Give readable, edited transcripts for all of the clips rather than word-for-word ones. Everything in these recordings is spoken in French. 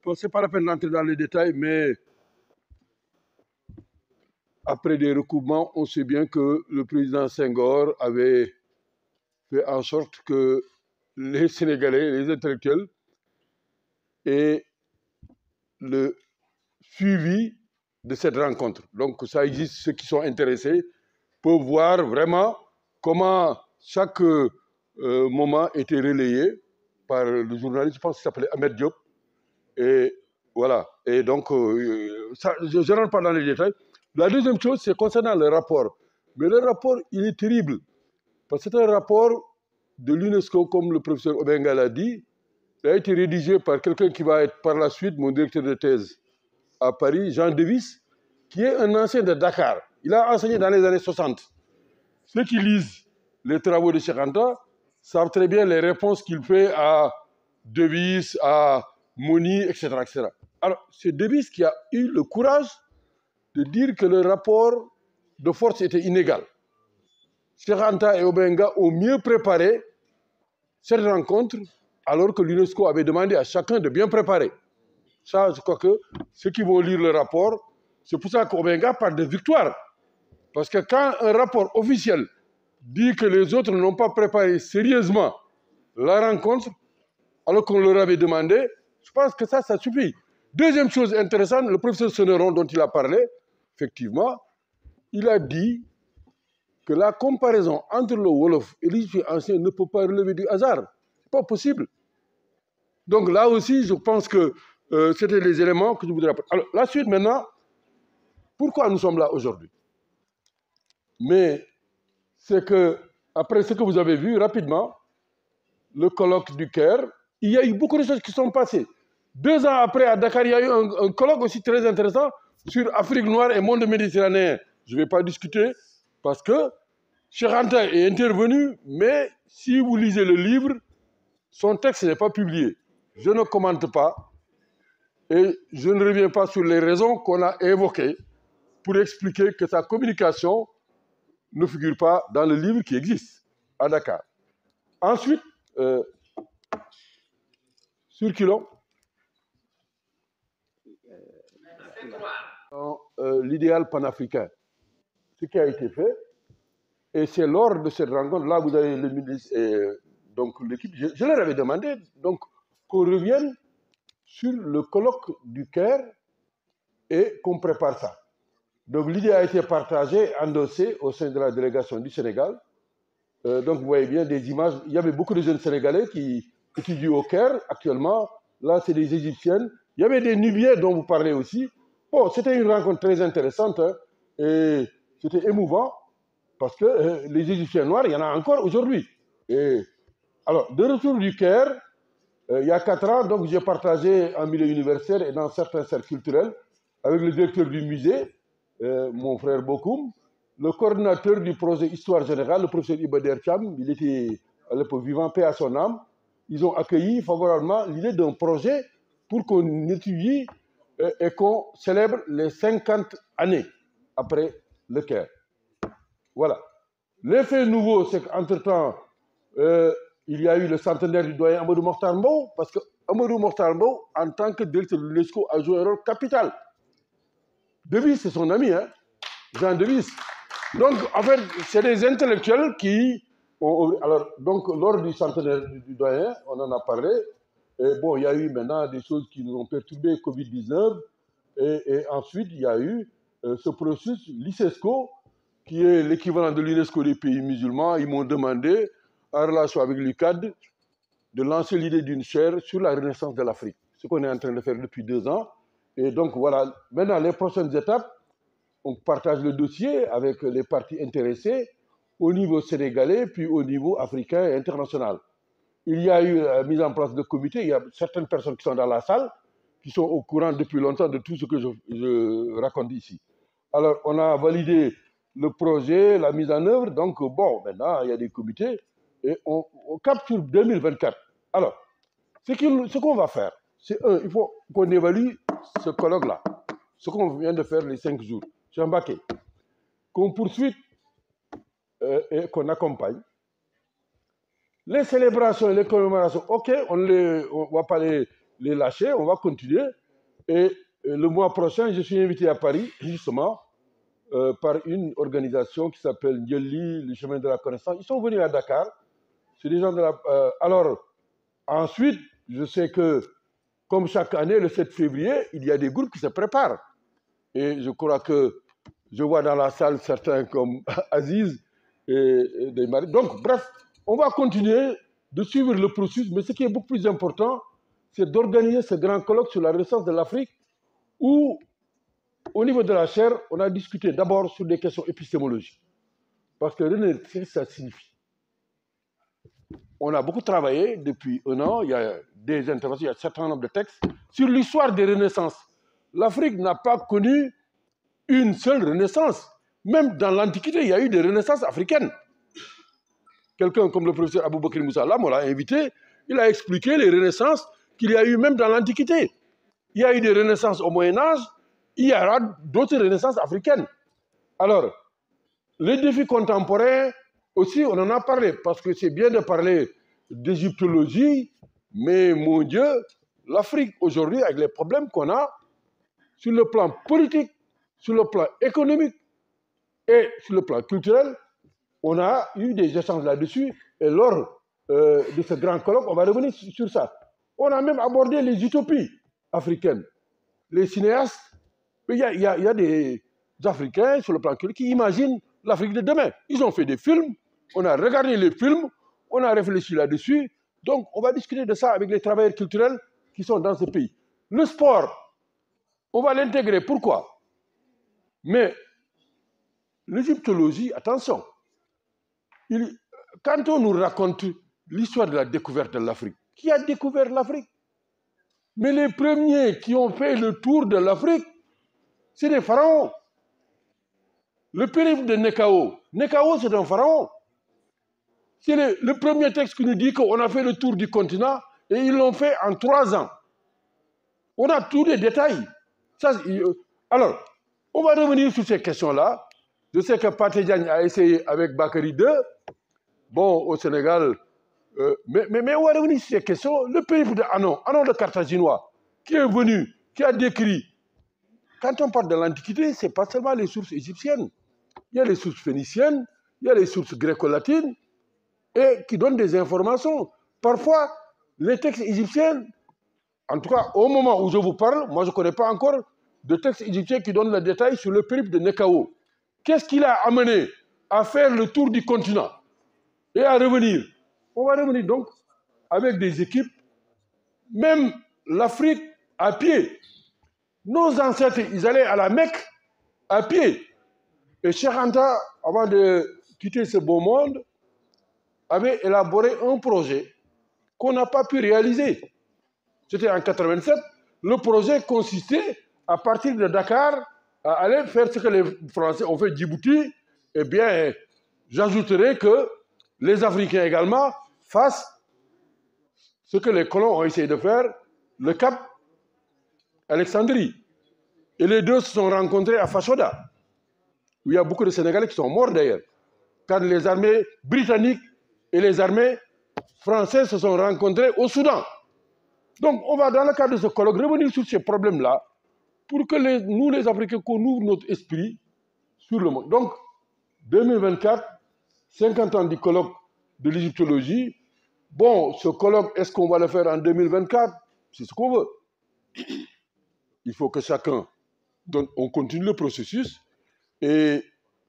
Bon, ce n'est pas la peine d'entrer dans les détails, mais après des recoupements, on sait bien que le président Senghor avait fait en sorte que les Sénégalais, les intellectuels, aient le suivi de cette rencontre. Donc, ça existe, ceux qui sont intéressés peuvent voir vraiment comment chaque moment était relayé par le journaliste, je pense qu'il s'appelait Ahmed Diop. Et voilà. Et donc, ça, je ne rentre pas dans les détails. La deuxième chose, c'est concernant le rapport. Mais le rapport, il est terrible. Parce que c'est un rapport de l'UNESCO, comme le professeur Obenga l'a dit. Il a été rédigé par quelqu'un qui va être par la suite mon directeur de thèse à Paris, Jean Devis, qui est un ancien de Dakar. Il a enseigné dans les années 60. Ceux qui lisent les travaux de Cheikh Anta savent très bien les réponses qu'il fait à Devis, à Moni, etc., etc. Alors, c'est Devis qui a eu le courage de dire que le rapport de force était inégal. Cheikh Anta et Obenga ont mieux préparé cette rencontre alors que l'UNESCO avait demandé à chacun de bien préparer. Ça, je crois que ceux qui vont lire le rapport, c'est pour ça qu'Obenga parle de victoire. Parce que quand un rapport officiel dit que les autres n'ont pas préparé sérieusement la rencontre, alors qu'on leur avait demandé, je pense que ça suffit. Deuxième chose intéressante, le professeur Sonneron dont il a parlé, effectivement, il a dit que la comparaison entre le Wolof et l'Égyptien ancien ne peut pas relever du hasard. Ce n'est pas possible. Donc là aussi, je pense que c'était les éléments que je voudrais apporter. Alors, la suite maintenant, pourquoi nous sommes là aujourd'hui? Mais c'est que, après ce que vous avez vu rapidement, le colloque du Caire, il y a eu beaucoup de choses qui sont passées. 2 ans après, à Dakar, il y a eu un colloque aussi très intéressant sur Afrique noire et monde méditerranéen. Je ne vais pas discuter parce que Cheikh Anta est intervenu, mais si vous lisez le livre, son texte n'est pas publié. Je ne commente pas et je ne reviens pas sur les raisons qu'on a évoquées pour expliquer que sa communication ne figure pas dans le livre qui existe à Dakar. Ensuite, circulons. L'idéal panafricain, ce qui a été fait, et c'est lors de cette rencontre, là vous avez le ministre et donc l'équipe, je leur avais demandé donc qu'on revienne sur le colloque du Caire et qu'on prépare ça. Donc l'idée a été partagée, endossée au sein de la délégation du Sénégal. Donc vous voyez bien des images, il y avait beaucoup de jeunes Sénégalais qui étudient au Caire actuellement, là c'est des Égyptiennes, il y avait des Nubiens dont vous parlez aussi. Bon, c'était une rencontre très intéressante hein, et c'était émouvant parce que les Égyptiens noirs, il y en a encore aujourd'hui. Alors, de retour du Caire, il y a 4 ans, donc j'ai partagé en milieu universitaire et dans certains cercles culturels avec le directeur du musée, mon frère Bokoum, le coordinateur du projet Histoire Générale, le professeur Ibader Cham, il était à l'époque vivant, paix à son âme. Ils ont accueilli favorablement l'idée d'un projet pour qu'on étudie et qu'on célèbre les 50 années après le Caire. Voilà. L'effet nouveau, c'est qu'entre-temps, il y a eu le centenaire du doyen Amadou Mokhtar Mbow, parce que Amadou Mokhtar Mbow, en tant que directeur de l'UNESCO, a joué un rôle capital. Devis, c'est son ami, hein, Jean Devis. Donc, en fait, c'est des intellectuels qui ont... Alors, donc, lors du centenaire du doyen, on en a parlé. Et bon, il y a eu maintenant des choses qui nous ont perturbé, Covid-19. Et ensuite, il y a eu ce processus, l'ICESCO, qui est l'équivalent de l'UNESCO des pays musulmans. Ils m'ont demandé, en relation avec l'UCAD, de lancer l'idée d'une chaire sur la renaissance de l'Afrique. Ce qu'on est en train de faire depuis 2 ans. Et donc, voilà, maintenant, les prochaines étapes, on partage le dossier avec les parties intéressées au niveau sénégalais, puis au niveau africain et international. Il y a eu la mise en place de comités. Il y a certaines personnes qui sont dans la salle, qui sont au courant depuis longtemps de tout ce que je raconte ici. Alors, on a validé le projet, la mise en œuvre. Donc, bon, maintenant, il y a des comités et on capture 2024. Alors, ce qu'on va faire, c'est il faut qu'on évalue ce colloque-là, ce qu'on vient de faire les 5 jours. Jean Baké, qu'on poursuive et qu'on accompagne. Les célébrations et les commémorations, ok, on ne va pas les les lâcher, on va continuer. Et le mois prochain, je suis invité à Paris, justement, par une organisation qui s'appelle Ndieli, le chemin de la connaissance. Ils sont venus à Dakar. C'est des gens de la... alors, ensuite, je sais que, comme chaque année, le 7 février, il y a des groupes qui se préparent. Et je crois que je vois dans la salle certains comme Aziz et des maris. Donc, bref, on va continuer de suivre le processus, mais ce qui est beaucoup plus important, c'est d'organiser ce grand colloque sur la renaissance de l'Afrique où, au niveau de la chaire, on a discuté d'abord sur des questions épistémologiques. Parce que Renaissance, ça signifie. On a beaucoup travaillé depuis un an, il y a des interventions, il y a un certain nombre de textes sur l'histoire des renaissances. L'Afrique n'a pas connu une seule renaissance. Même dans l'Antiquité, il y a eu des renaissances africaines. Quelqu'un comme le professeur Aboubakr Moussa Lam, on l'a invité, il a expliqué les renaissances qu'il y a eu même dans l'Antiquité. Il y a eu des renaissances au Moyen-Âge, il y aura d'autres renaissances africaines. Alors, les défis contemporains, aussi, on en a parlé, parce que c'est bien de parler d'égyptologie, mais mon Dieu, l'Afrique aujourd'hui, avec les problèmes qu'on a, sur le plan politique, sur le plan économique et sur le plan culturel, on a eu des échanges là-dessus. Et lors de ce grand colloque, on va revenir sur ça. On a même abordé les utopies africaines. Les cinéastes, il y a des Africains sur le plan culturel qui imaginent l'Afrique de demain. Ils ont fait des films, on a regardé les films, on a réfléchi là-dessus. Donc, on va discuter de ça avec les travailleurs culturels qui sont dans ce pays. Le sport, on va l'intégrer. Pourquoi? Mais l'égyptologie, attention, quand on nous raconte l'histoire de la découverte de l'Afrique, qui a découvert l'Afrique? Mais les premiers qui ont fait le tour de l'Afrique, c'est des pharaons. Le périple de Nekao, Nekao c'est un pharaon. C'est le premier texte qui nous dit qu'on a fait le tour du continent et ils l'ont fait en 3 ans. On a tous les détails. Alors, on va revenir sur ces questions-là. Je sais que Pathé Diagne a essayé avec Bakary II. Bon, au Sénégal, mais on va revenir sur ces questions. Le périple de Anon le Carthaginois, qui est venu, qui a décrit. Quand on parle de l'Antiquité, ce n'est pas seulement les sources égyptiennes. Il y a les sources phéniciennes, il y a les sources gréco-latines, et qui donnent des informations. Parfois, les textes égyptiens, en tout cas, au moment où je vous parle, moi je ne connais pas encore de textes égyptiens qui donnent le détail sur le périple de Nekao. Qu'est-ce qui l'a amené à faire le tour du continent et à revenir? On va revenir donc avec des équipes, même l'Afrique à pied. Nos ancêtres, ils allaient à la Mecque à pied. Et Cheikh Anta, avant de quitter ce beau monde, avait élaboré un projet qu'on n'a pas pu réaliser. C'était en 87. Le projet consistait, à partir de Dakar, à aller faire ce que les Français ont fait Djibouti. Eh bien, j'ajouterais que les Africains également fassent ce que les colons ont essayé de faire, le Cap Alexandrie. Et les deux se sont rencontrés à Fashoda, où il y a beaucoup de Sénégalais qui sont morts d'ailleurs, quand les armées britanniques et les armées françaises se sont rencontrées au Soudan. Donc, on va, dans le cadre de ce colloque, revenir sur ces problèmes-là pour que nous, les Africains, qu'on ouvre notre esprit sur le monde. Donc, 2024, 50 ans du colloque de l'égyptologie. Bon, ce colloque, est-ce qu'on va le faire en 2024? C'est ce qu'on veut. Il faut que chacun, on continue le processus. Et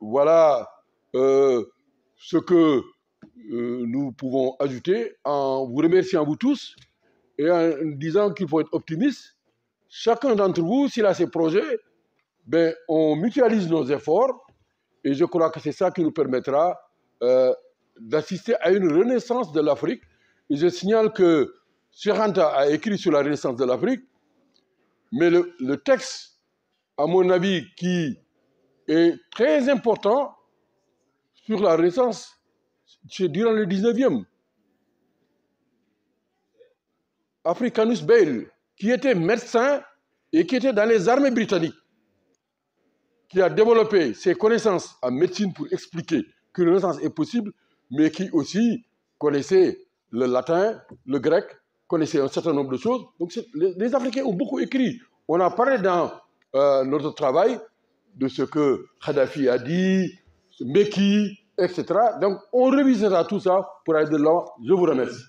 voilà ce que nous pouvons ajouter en vous remerciant vous tous et en disant qu'il faut être optimiste. Chacun d'entre vous, s'il a ses projets, ben, on mutualise nos efforts et je crois que c'est ça qui nous permettra d'assister à une renaissance de l'Afrique. Et je signale que Cheikh Anta a écrit sur la renaissance de l'Afrique, mais le texte, à mon avis, qui est très important sur la renaissance, c'est durant le 19e. Africanus Bale, qui était médecin et qui était dans les armées britanniques, qui a développé ses connaissances en médecine pour expliquer que la renaissance est possible, mais qui aussi connaissait le latin, le grec connaissez un certain nombre de choses. Donc les Africains ont beaucoup écrit. On a parlé dans notre travail de ce que Kadhafi a dit, Mbeki, etc. Donc on révisera tout ça pour aller de l'avant. Je vous remercie.